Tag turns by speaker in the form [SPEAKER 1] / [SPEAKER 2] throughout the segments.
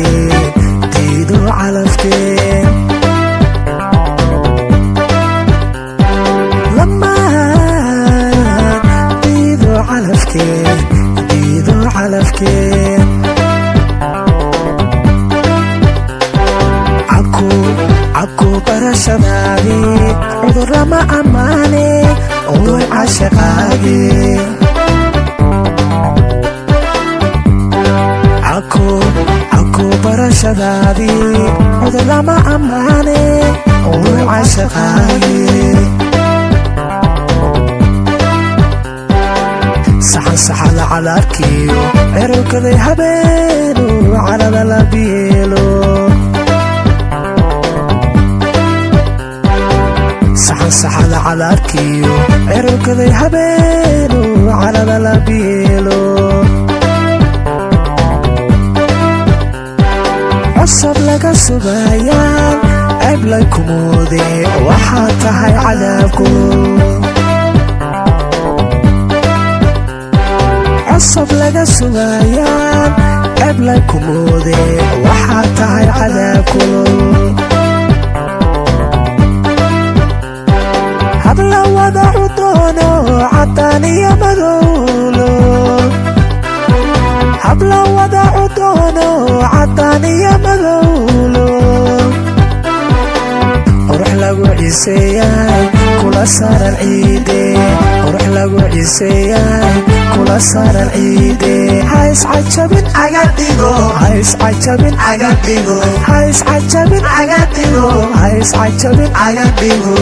[SPEAKER 1] calafkeen diido calafkeen lamaan diido calafkeen diido calafkeen cabku barashadaadii cudur lama ammaane odoy caashaqaagii cabku barashadaadii cudur lama ammaane odoy caashaqaagii saxan saxada calaarkiyo cerowkaday habeenu calada la biyeelo saxan saxada calaarkiyo cerowkaday habeenu calada la biyeelo cosab laga sugaayaan ceblay kumuude waxaa tahay cadaabku cosab laga sugaayaan ceblay kumuude waxaa tahay cadaabku habla wadacu doono cadaan iyo madowlo habla wadacu doono cadaan iyo madowlo qurux lagu ciseeyay kula saaran ciide qurux lagu ciseeyay kula saaran ciide hays cajabin aga dhigo hays cajabin aga dhigo hays cajabin aga dhigo hays cajabin aga dhigo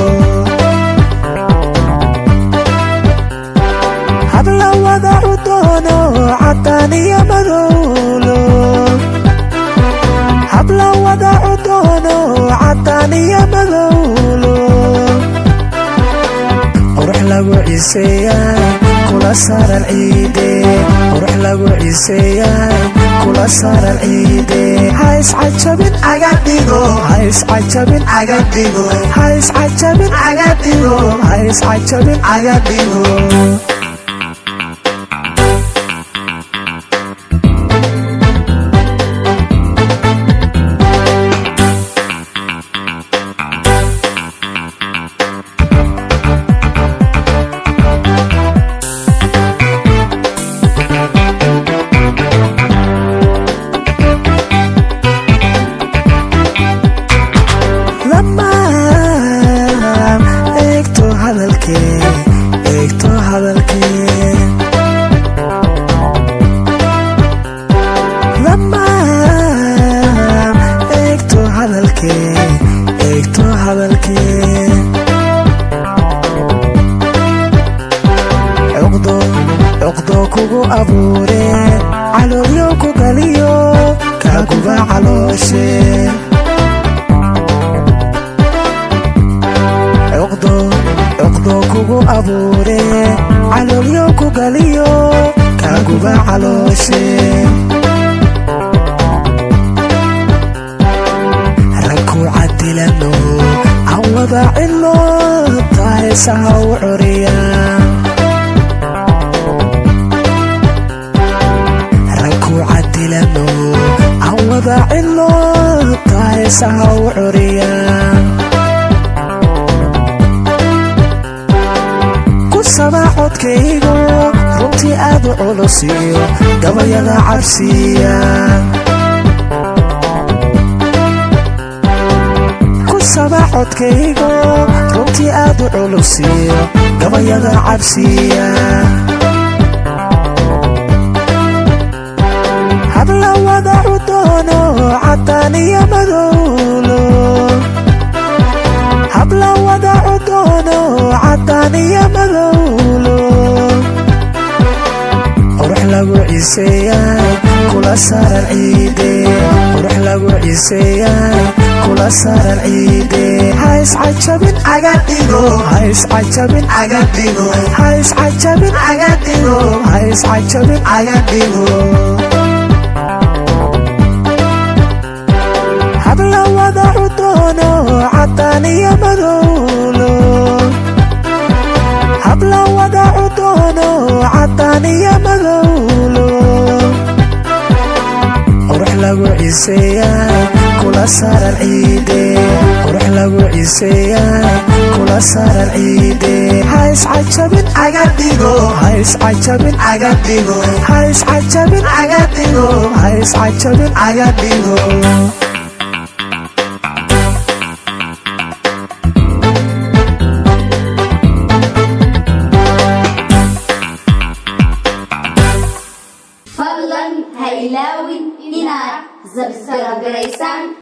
[SPEAKER 1] habla wadacu doono cadaan iyo madowlo habla wadacu doono cadaan iyo madowlo qurux lagu ciseeyay kula saaran ciide qurux lagu ciseeyay kula saaran ciide hays cajabin aga dhigo hays cajabin aga dhigo hays cajabin aga dhigo hays cajabin aga dhigo eegto hadalkeen lamaan eegto hadalkeen eegto hadalkeen cuqdo kugu abuureen caloolyo ku galiyo kaaguba caloosheen cuqdo kugu abuuree caloolyo ku galiyo kaaguba caloosheen ragku cadilano aan wada cilo taaheesaha u curiyaan ragku cadilano aan wada cilo taaheesaha u curiyaan sabaa codkaygo runtii aad u culusiyo gabayada cabsiya ku sabaa codkaygo runtii aad u culusiyo gabayada cabsiya habla wadacu doono cadaan iyo madowlo habla wadacu doono cadaan iyo madowlo qurux lagu ciseeyay kula saaran ciide qurux lagu ciseeyay kula saaran ciide hays cajabin aga dhigo hays cajabin aga dhigo hays cajabin aga dhigo hays cajabin aga dhigo habla wadacu doono cadaan iyo madowlo habla wadacu doono cadaan iyo madowlo qurux lagu ciseeyay kula saaran ciide qurux lagu ciseeyay kula saaran ciide ha iscajabin aga dhigo ha iscajabin aga dhigo ha iscajabin aga dhigo ha iscajabin aga dhigo
[SPEAKER 2] fadlan ha ilaawin inaad subscribe garaysaan